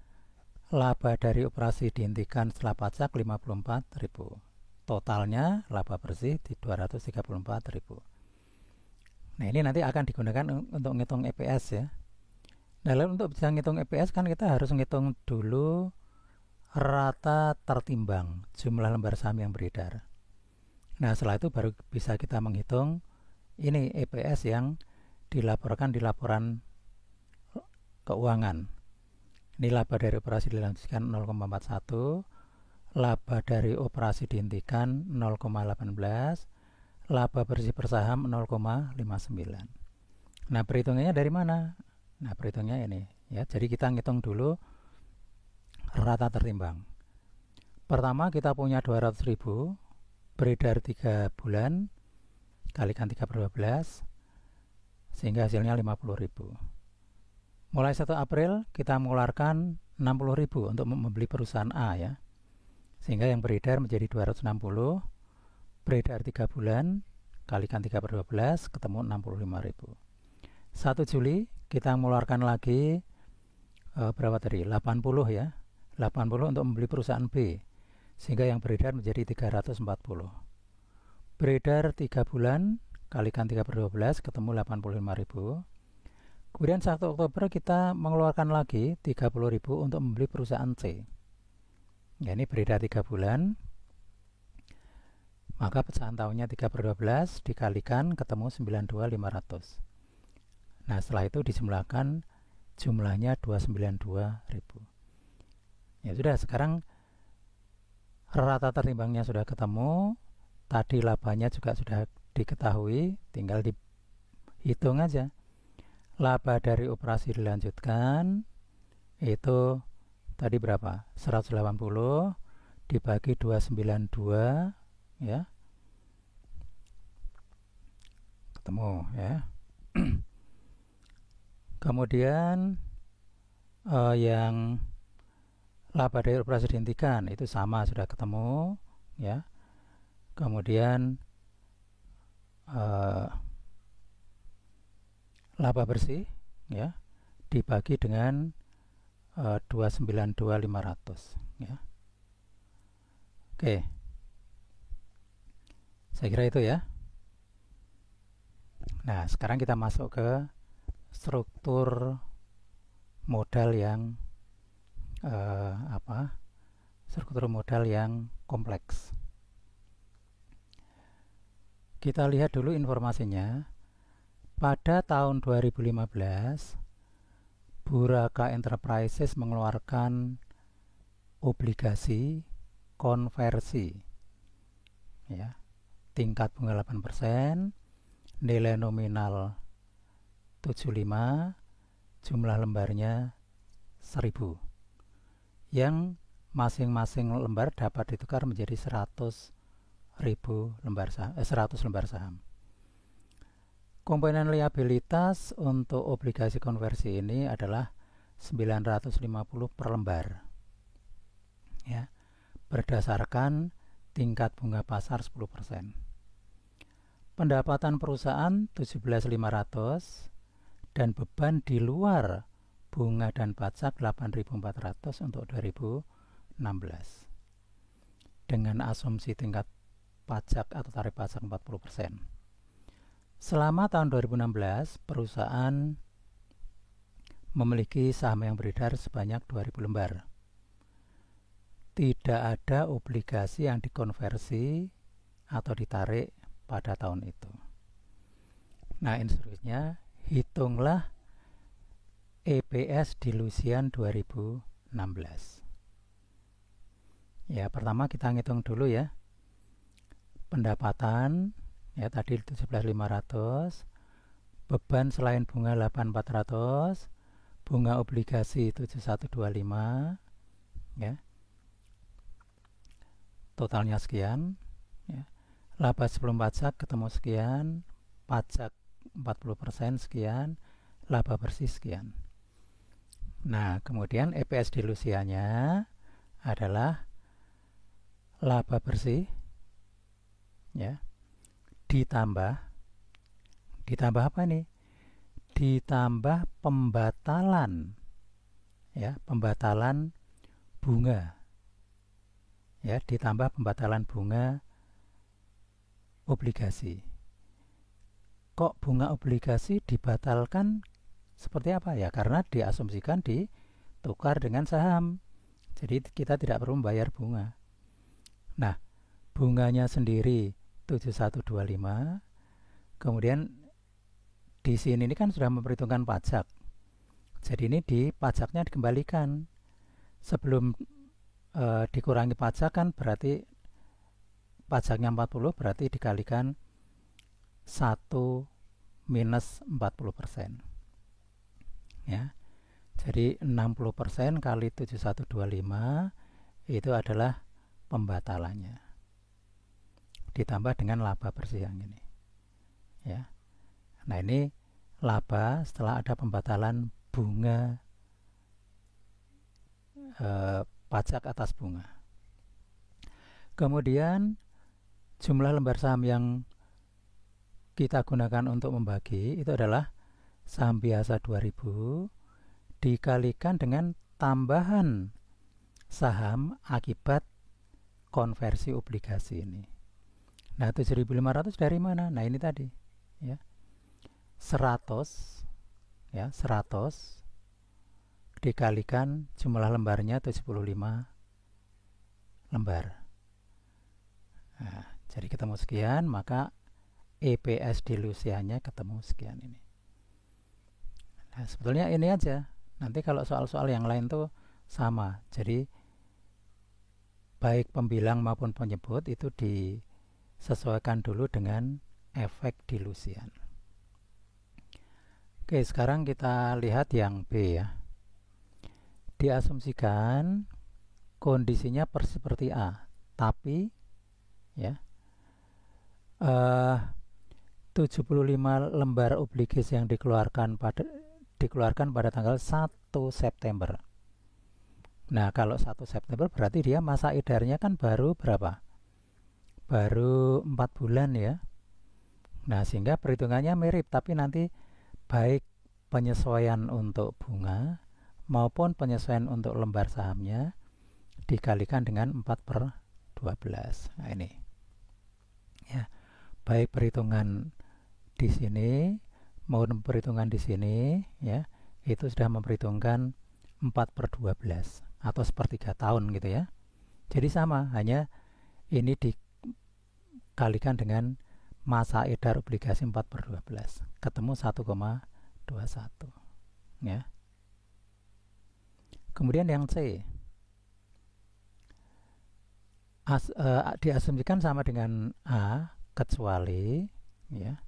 A: laba dari operasi dihentikan setelah pajak 54.000. Totalnya laba bersih di 234.000. Nah ini nanti akan digunakan untuk ngitung EPS ya. Nah lalu untuk bisa ngitung EPS kan kita harus ngitung dulu rata tertimbang jumlah lembar saham yang beredar. Nah setelah itu baru bisa kita menghitung ini EPS yang dilaporkan di laporan keuangan. Ini laba dari operasi dilanjutkan 0,41, laba dari operasi dihentikan 0,18, laba bersih per saham 0,59. Nah perhitungannya dari mana? Nah perhitungnya ini ya. Jadi kita ngitung dulu rata tertimbang. Pertama kita punya 200.000 beredar 3 bulan, kalikan 3/12 sehingga hasilnya 50.000. Mulai 1 April kita mengeluarkan 60.000 untuk membeli perusahaan A ya, sehingga yang beredar menjadi 260. Beredar 3 bulan, kalikan 3/12 ketemu 65.000. 1 Juli kita mengeluarkan lagi berapa tadi? 80 ya. 80 untuk membeli perusahaan B, sehingga yang beredar menjadi 340. Beredar 3 bulan, kalikan 3/12 ketemu 85.000. Kemudian 1 Oktober kita mengeluarkan lagi 30.000 untuk membeli perusahaan C. Ya, ini beredar 3 bulan, maka pecahan tahunnya 3/12 dikalikan ketemu 92.500. Nah setelah itu dijumlahkan, jumlahnya 292.000. Ya sudah, sekarang rata tertimbangnya sudah ketemu, tadi labanya juga sudah diketahui, tinggal dihitung aja. Laba dari operasi dilanjutkan itu tadi berapa? 180 dibagi 292 ya, ketemu ya. Kemudian yang laba dari operasi dihentikan itu sama, sudah ketemu ya. Kemudian laba bersih ya dibagi dengan 292.500 ya. Oke, saya kira itu ya. Nah sekarang kita masuk ke struktur modal yang struktur modal yang kompleks. Kita lihat dulu informasinya. Pada tahun 2015, Buraka Enterprises mengeluarkan obligasi konversi ya, tingkat bunga 8%, nilai nominal 75, jumlah lembarnya 1000, yang masing-masing lembar dapat ditukar menjadi 100 lembar saham. Komponen liabilitas untuk obligasi konversi ini adalah 950 per lembar ya, berdasarkan tingkat bunga pasar 10%. Pendapatan perusahaan 17.500 dan beban di luar bunga dan pajak 8.400 untuk 2016 dengan asumsi tingkat pajak atau tarif pajak 40%. Selama tahun 2016, perusahaan memiliki saham yang beredar sebanyak 2.000 lembar. Tidak ada obligasi yang dikonversi atau ditarik pada tahun itu. Nah, instruksinya hitunglah EPS dilusian 2016. Ya, pertama kita ngitung dulu ya. Pendapatan ya tadi 17.500, beban selain bunga 8.400, bunga obligasi 7.125 ya. Totalnya sekian ya. Laba sebelum pajak ketemu sekian, pajak 40% sekian, laba bersih sekian. Nah, kemudian EPS dilusianya adalah laba bersih ya ditambah apa nih? Ditambah pembatalan ya, pembatalan bunga ya, ditambah pembatalan bunga obligasi. Kok bunga obligasi dibatalkan seperti apa ya? Karena diasumsikan ditukar dengan saham. Jadi kita tidak perlu membayar bunga. Nah, bunganya sendiri 7.125. Kemudian di sini ini kan sudah memperhitungkan pajak. Jadi ini pajaknya dikembalikan. Sebelum dikurangi pajak kan berarti pajaknya 40, berarti dikalikan 1 minus 40%. Ya. Jadi 60% kali 7.125 itu adalah pembatalannya. Ditambah dengan laba bersih yang ini. Ya. Nah, ini laba setelah ada pembatalan bunga pajak atas bunga. Kemudian jumlah lembar saham yang kita gunakan untuk membagi itu adalah saham biasa 2000 dikalikan dengan tambahan saham akibat konversi obligasi ini. Nah, 7.500 dari mana? Nah, ini tadi ya. 100 ya, 100 dikalikan jumlah lembarnya 75 lembar. Nah, jadi ketemu sekian, maka EPS dilusiannya ketemu sekian ini. Nah, sebetulnya ini aja. Nanti kalau soal-soal yang lain tuh sama. Jadi baik pembilang maupun penyebut itu disesuaikan dulu dengan efek dilusian. Oke, sekarang kita lihat yang B ya. Diasumsikan kondisinya seperti A, tapi ya 75 lembar obligasi yang dikeluarkan pada tanggal 1 September. Nah, kalau 1 September berarti dia masa edarnya kan baru berapa? Baru 4 bulan ya. Nah, sehingga perhitungannya mirip, tapi nanti baik penyesuaian untuk bunga maupun penyesuaian untuk lembar sahamnya dikalikan dengan 4/12. Nah, ini ya, baik perhitungan di sini maupun perhitungan di sini ya, itu sudah memperhitungkan 4/12 atau sepertiga tahun gitu ya. Jadi sama, hanya ini dikalikan dengan masa edar obligasi 4/12, ketemu 1,21 ya. Kemudian yang C, diasumsikan sama dengan A, kecuali ya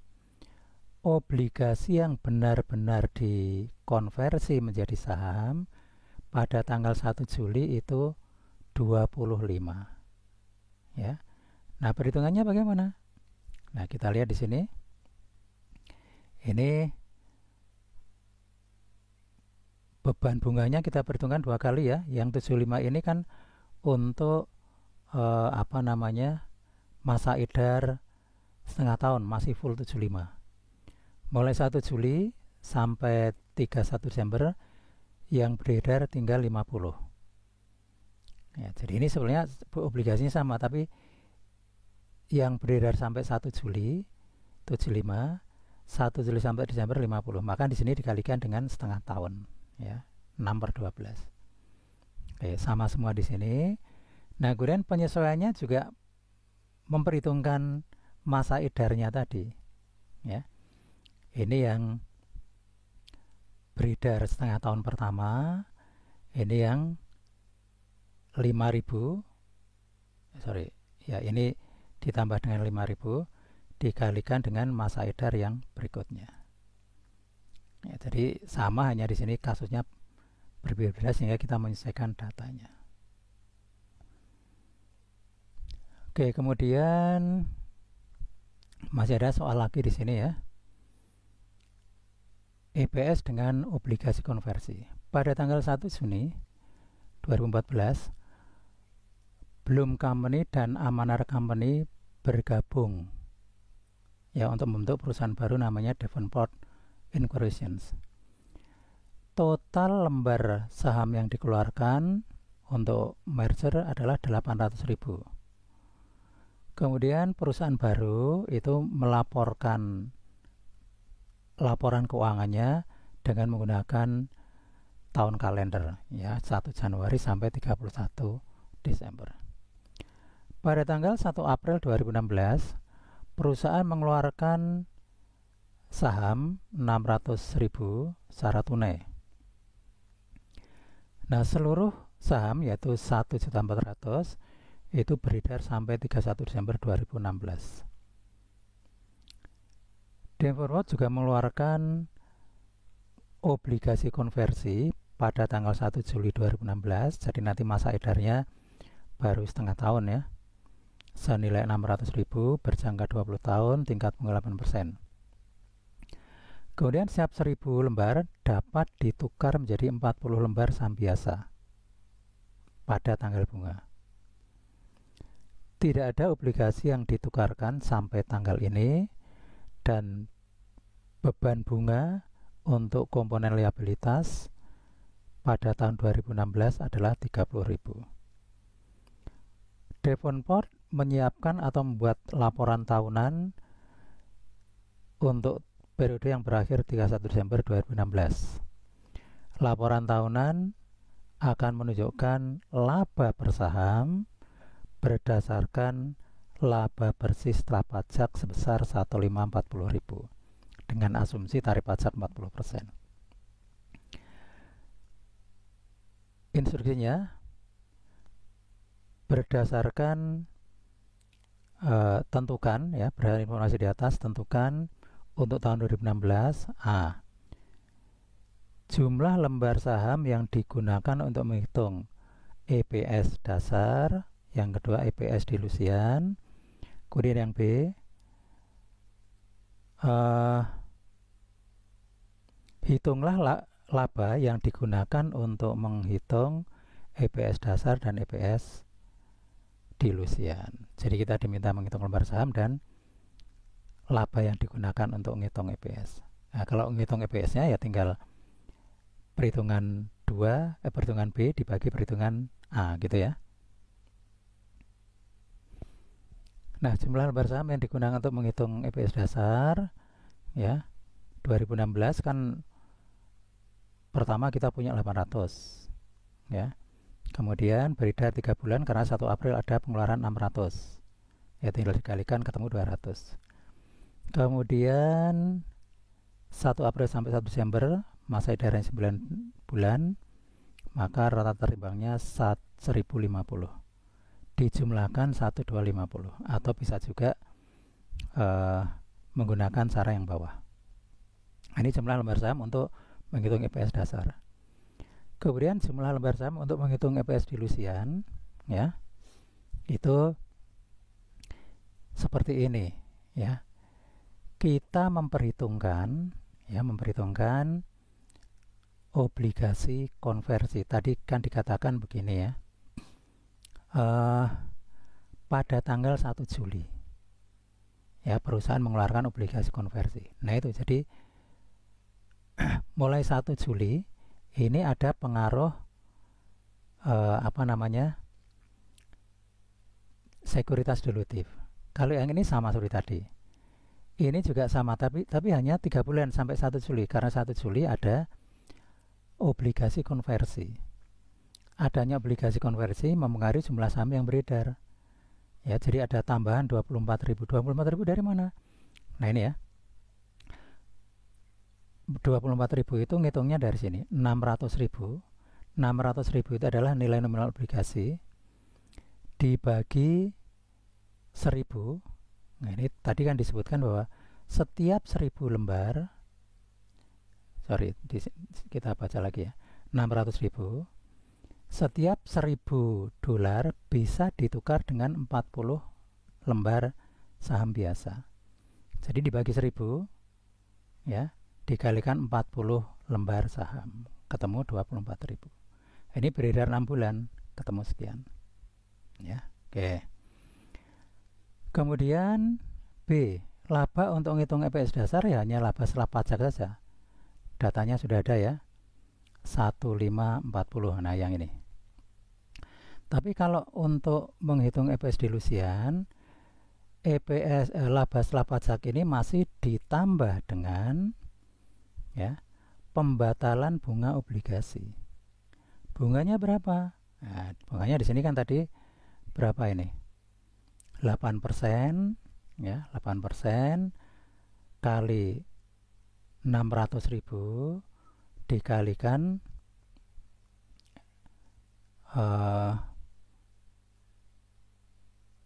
A: obligasi yang benar-benar dikonversi menjadi saham pada tanggal 1 Juli itu 25 ya. Nah, perhitungannya bagaimana? Nah, kita lihat di sini. Ini beban bunganya kita perhitungkan 2 kali ya. Yang 75 ini kan untuk masa edar setengah tahun, masih full 75. Mulai 1 Juli sampai 31 Desember yang beredar tinggal 50. Ya, jadi ini sebenarnya obligasinya sama, tapi yang beredar sampai 1 Juli 75, 1 Juli sampai Desember 50. Maka di sini dikalikan dengan setengah tahun ya, 6/12. Oke, sama semua di sini. Nah, kemudian penyesuaiannya juga memperhitungkan masa edarnya tadi ya. Ini yang beredar setengah tahun pertama, ini yang 5.000, ini ditambah dengan 5.000 dikalikan dengan masa edar yang berikutnya. Ya, jadi sama, hanya di sini kasusnya berbeda sehingga kita menyesuaikan datanya. Oke, kemudian masih ada soal lagi di sini ya. EPS dengan obligasi konversi. Pada tanggal 1 Juni 2014, Bloom Company dan Amanar Company bergabung ya untuk membentuk perusahaan baru namanya Devonport Incorporations. Total lembar saham yang dikeluarkan untuk merger adalah 800.000. Kemudian perusahaan baru itu melaporkan laporan keuangannya dengan menggunakan tahun kalender ya, 1 Januari sampai 31 Desember. Pada tanggal 1 April 2016, perusahaan mengeluarkan saham 600.000 secara tunai. Nah, seluruh saham yaitu 1.400.000 itu beredar sampai 31 Desember 2016. Devonport juga mengeluarkan obligasi konversi pada tanggal 1 Juli 2016. Jadi nanti masa edarnya baru setengah tahun ya. Senilai 600.000 berjangka 20 tahun, tingkat bunga 8%. Kemudian setiap 1.000 lembar dapat ditukar menjadi 40 lembar saham biasa pada tanggal bunga. Tidak ada obligasi yang ditukarkan sampai tanggal ini, dan beban bunga untuk komponen liabilitas pada tahun 2016 adalah 30.000. Devonport menyiapkan atau membuat laporan tahunan untuk periode yang berakhir 31 Desember 2016. Laporan tahunan akan menunjukkan laba per saham berdasarkan laba bersih setelah pajak sebesar 1.540.000 dengan asumsi tarif pajak 40%. Instruksinya berdasarkan tentukan ya, berdasarkan informasi di atas, tentukan untuk tahun 2016 A. Jumlah lembar saham yang digunakan untuk menghitung EPS dasar, yang kedua EPS dilusian. Kemudian yang B, hitunglah laba yang digunakan untuk menghitung EPS dasar dan EPS dilusian. Jadi kita diminta menghitung lembar saham dan laba yang digunakan untuk menghitung EPS. Nah, kalau menghitung EPS-nya ya tinggal perhitungan perhitungan B dibagi perhitungan A gitu ya. Nah, jumlah lembar saham yang digunakan untuk menghitung EPS dasar ya 2016 kan pertama kita punya 800 ya. Kemudian beredar 3 bulan karena 1 April ada pengeluaran 600. Ya tinggal dikalikan ketemu 200. Kemudian 1 April sampai 1 Desember masa edarnya 9 bulan, maka rata timbangnya 1.050. Dijumlahkan 1.250 atau bisa juga menggunakan cara yang bawah. Ini jumlah lembar saham untuk menghitung EPS dasar. Kemudian jumlah lembar saham untuk menghitung EPS dilusian ya, itu seperti ini ya. Kita memperhitungkan obligasi konversi. Tadi kan dikatakan begini ya, pada tanggal 1 Juli ya perusahaan mengeluarkan obligasi konversi. Nah itu jadi mulai 1 Juli ini ada pengaruh sekuritas dilutif. Kalau yang ini sama seperti tadi, ini juga sama, tapi hanya 3 bulan sampai 1 Juli karena 1 Juli ada obligasi konversi. Adanya obligasi konversi mempengaruhi jumlah saham yang beredar ya, jadi ada tambahan 24.000 dari mana? Nah ini ya, 24.000 itu ngitungnya dari sini. 600.000. 600.000 itu adalah nilai nominal obligasi dibagi 1000. Nah, ini tadi kan disebutkan bahwa setiap 1000 lembar, kita baca lagi ya, 600.000, setiap 1000 dolar bisa ditukar dengan 40 lembar saham biasa. Jadi dibagi 1000 ya, dikalikan 40 lembar saham, ketemu 24.000. Ini beredar 6 bulan, ketemu sekian. Ya, oke. Kemudian B, laba untuk menghitung EPS dasar ya hanya laba setelah pajak saja. Datanya sudah ada ya, 1540. Nah, yang ini. Tapi kalau untuk menghitung EPS dilusian, EPS laba setelah pajak ini masih ditambah dengan ya pembatalan bunga obligasi. Bunganya berapa? Nah, bunganya di sini kan tadi berapa ini? 8%, ya, 8% kali 600.000 dikalikan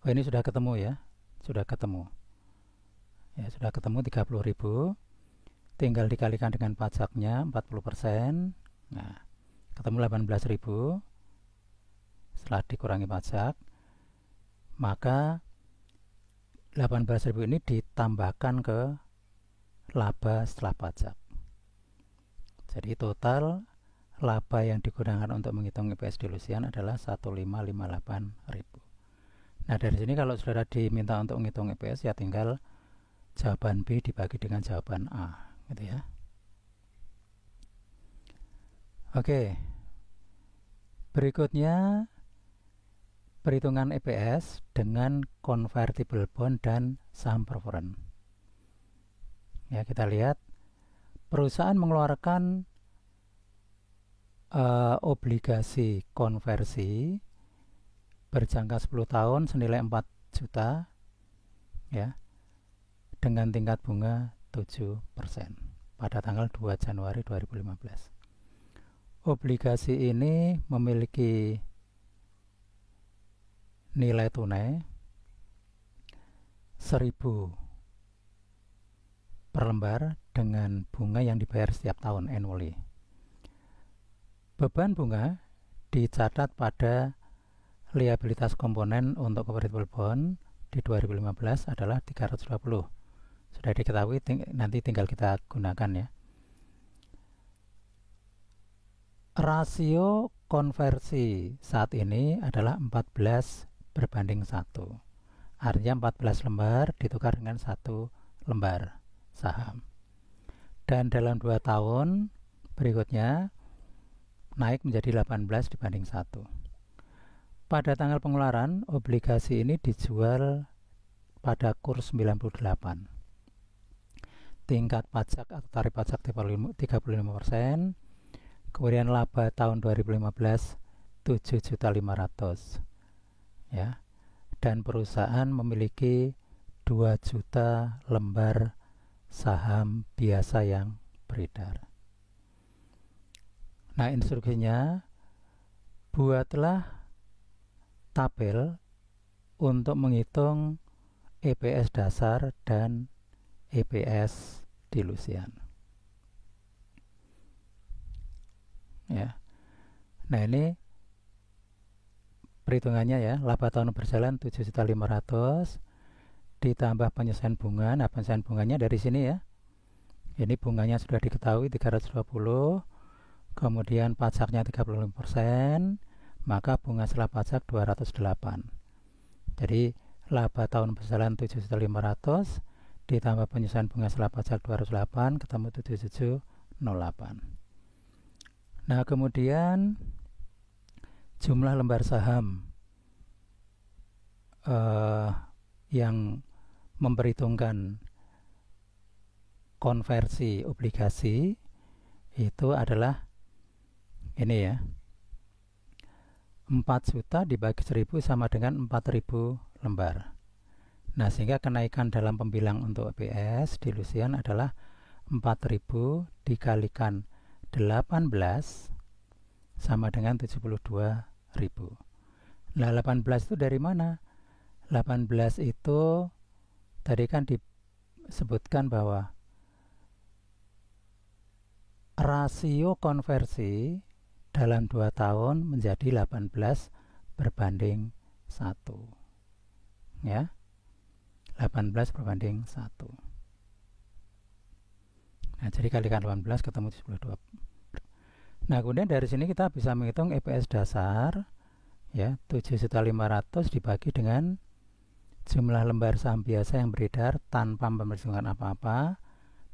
A: ini sudah ketemu ya. Sudah ketemu. Ya, sudah ketemu 30.000. Tinggal dikalikan dengan pajaknya 40%. Nah, ketemu 18.000 setelah dikurangi pajak, maka 18.000 ini ditambahkan ke laba setelah pajak. Jadi total laba yang digunakan untuk menghitung EPS dilusian adalah 1.558.000. Nah, dari sini kalau saudara diminta untuk menghitung EPS ya tinggal jawaban B dibagi dengan jawaban A, gitu ya. Oke. Berikutnya perhitungan EPS dengan convertible bond dan saham preferred. Ya, kita lihat perusahaan mengeluarkan obligasi konversi berjangka 10 tahun senilai 4 juta ya, dengan tingkat bunga 7% pada tanggal 2 Januari 2015. Obligasi ini memiliki nilai tunai 1.000 per lembar dengan bunga yang dibayar setiap tahun annually. Beban bunga dicatat pada liabilitas komponen untuk convertible bond di 2015 adalah 320. Sudah diketahui, nanti tinggal kita gunakan ya. Rasio konversi saat ini adalah 14:1. Artinya 14 lembar ditukar dengan 1 lembar saham. Dan dalam 2 tahun berikutnya naik menjadi 18:1. Pada tanggal pengeluaran, obligasi ini dijual pada kurs 98. Tingkat pajak atau tarif pajak 35%. Kemudian laba tahun 2015 7.500.000 ya. Dan perusahaan memiliki 2 juta lembar saham biasa yang beredar. Nah, instruksinya buatlah tabel untuk menghitung EPS dasar dan EPS dilusian. Ya. Nah, ini perhitungannya ya, laba tahun berjalan 7.500.000 ditambah penyesuaian bunga. Nah, penyesuaian bunganya dari sini ya. Ini bunganya sudah diketahui 320, kemudian pajaknya 35%, maka bunga setelah pajak 208. Jadi laba tahun berjalan 7.500.000 ditambah penyesuaian bunga setelah pajak 208 ketemu 7708. Nah, kemudian jumlah lembar saham yang memperhitungkan konversi obligasi itu adalah ini ya, 4 juta dibagi 1.000 sama dengan 4.000 lembar. Nah, sehingga kenaikan dalam pembilang untuk EPS dilusian adalah 4.000 dikalikan 18 sama dengan 72.000. Nah, 18 itu dari mana? 18 itu tadi kan disebutkan bahwa rasio konversi dalam 2 tahun menjadi 18 berbanding 1. Ya. 18 berbanding 1. Nah, jadi kalikan 18 ketemu 72. Nah, kemudian dari sini kita bisa menghitung EPS dasar, ya, 7.500.000 dibagi dengan jumlah lembar saham biasa yang beredar tanpa memperhitungkan apa-apa,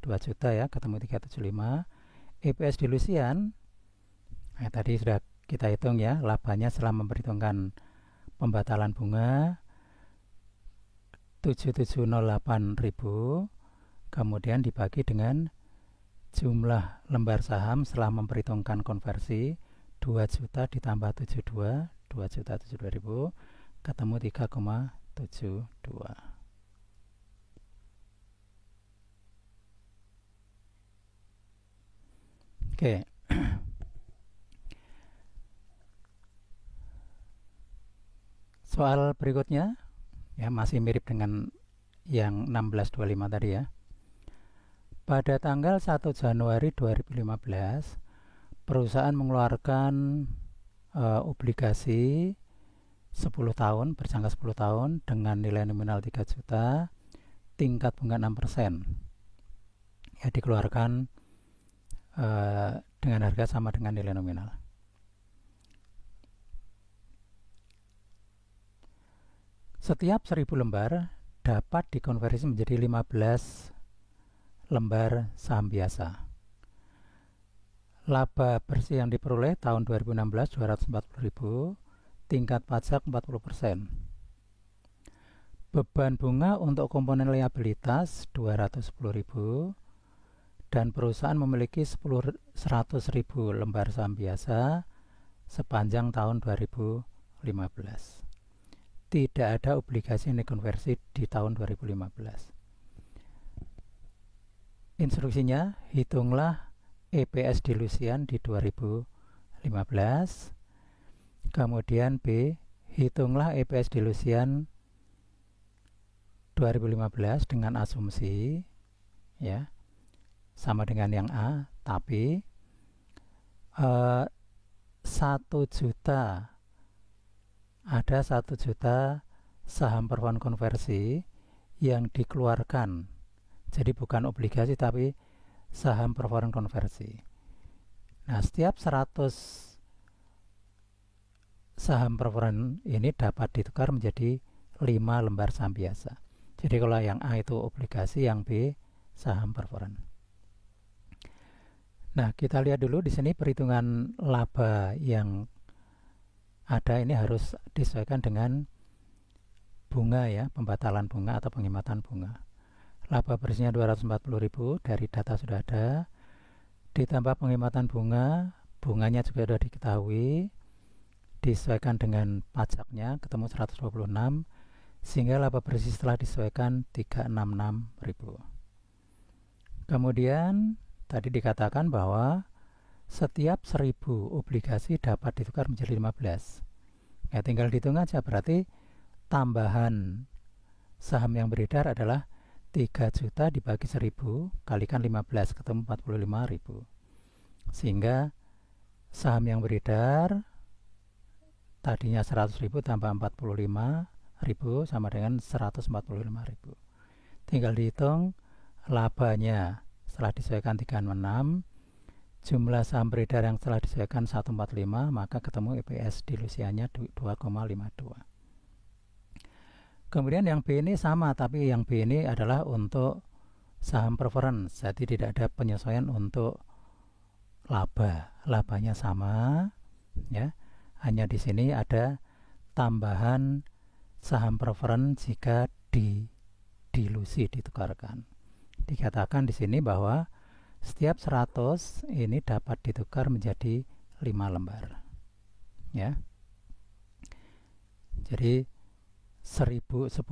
A: 2 juta ya, ketemu 375. EPS dilusian, nah, tadi sudah kita hitung ya, labanya setelah memperhitungkan pembatalan bunga 7.708.000, kemudian dibagi dengan jumlah lembar saham setelah memperhitungkan konversi 2 juta ditambah 72, 2.072.000, ketemu 3,72. Oke. Soal berikutnya ya, masih mirip dengan yang 1625 tadi ya. Pada tanggal 1 Januari 2015, perusahaan mengeluarkan obligasi 10 tahun, berjangka 10 tahun dengan nilai nominal 3 juta, tingkat bunga 6%. Ya, dikeluarkan dengan harga sama dengan nilai nominal. Setiap 1000 lembar dapat dikonversi menjadi 15 lembar saham biasa. Laba bersih yang diperoleh tahun 2016 240.000, tingkat pajak 40%. Beban bunga untuk komponen liabilitas 210.000, dan perusahaan memiliki 100.000 lembar saham biasa sepanjang tahun 2015. Tidak ada obligasi yang dikonversi di tahun 2015. Instruksinya, hitunglah EPS dilusian di 2015. Kemudian B, hitunglah EPS dilusian 2015 dengan asumsi ya sama dengan yang A, tapi 1 juta, ada 1 juta saham performa konversi yang dikeluarkan. Jadi bukan obligasi tapi saham performa konversi. Nah, setiap 100 saham performa ini dapat ditukar menjadi 5 lembar saham biasa. Jadi kalau yang A itu obligasi, yang B saham performa. Nah, kita lihat dulu di sini perhitungan laba yang ada ini harus disesuaikan dengan bunga ya, pembatalan bunga atau penghematan bunga. Laba bersihnya 240.000 dari data sudah ada, ditambah penghematan bunga, bunganya juga sudah diketahui, disesuaikan dengan pajaknya ketemu 126, sehingga laba bersih setelah disesuaikan 366.000. Kemudian tadi dikatakan bahwa setiap 1000 obligasi dapat ditukar menjadi 15. Ya, tinggal dihitung aja, berarti tambahan saham yang beredar adalah 3 juta dibagi 1000 kalikan 15 ketemu 45.000. Sehingga saham yang beredar tadinya 100.000 tambah 45.000 sama dengan 145.000. Tinggal dihitung labanya setelah disesuaikan 366, jumlah saham beredar yang setelah disesuaikan 145, maka ketemu EPS dilusiannya 2,52. Kemudian yang B ini sama, tapi yang B ini adalah untuk saham preference, jadi tidak ada penyesuaian untuk laba. Labanya sama ya. Hanya di sini ada tambahan saham preference jika dilusi ditukarkan. Dikatakan di sini bahwa setiap 100 ini dapat ditukar menjadi 5 lembar. Ya. Jadi 10.000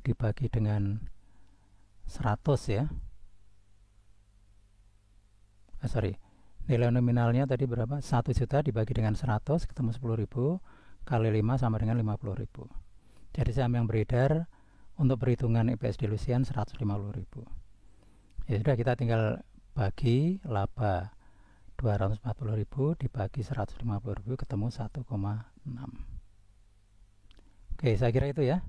A: dibagi dengan 100 ya. sorry, nilai nominalnya tadi berapa? 1 juta dibagi dengan 100 ketemu 10.000 kali 5 sama dengan 50.000. Jadi saham yang beredar untuk perhitungan EPS dilusian 150.000. Ya sudah, kita tinggal bagi laba 240.000 dibagi 150.000 ketemu 1,6. Oke, saya kira itu ya.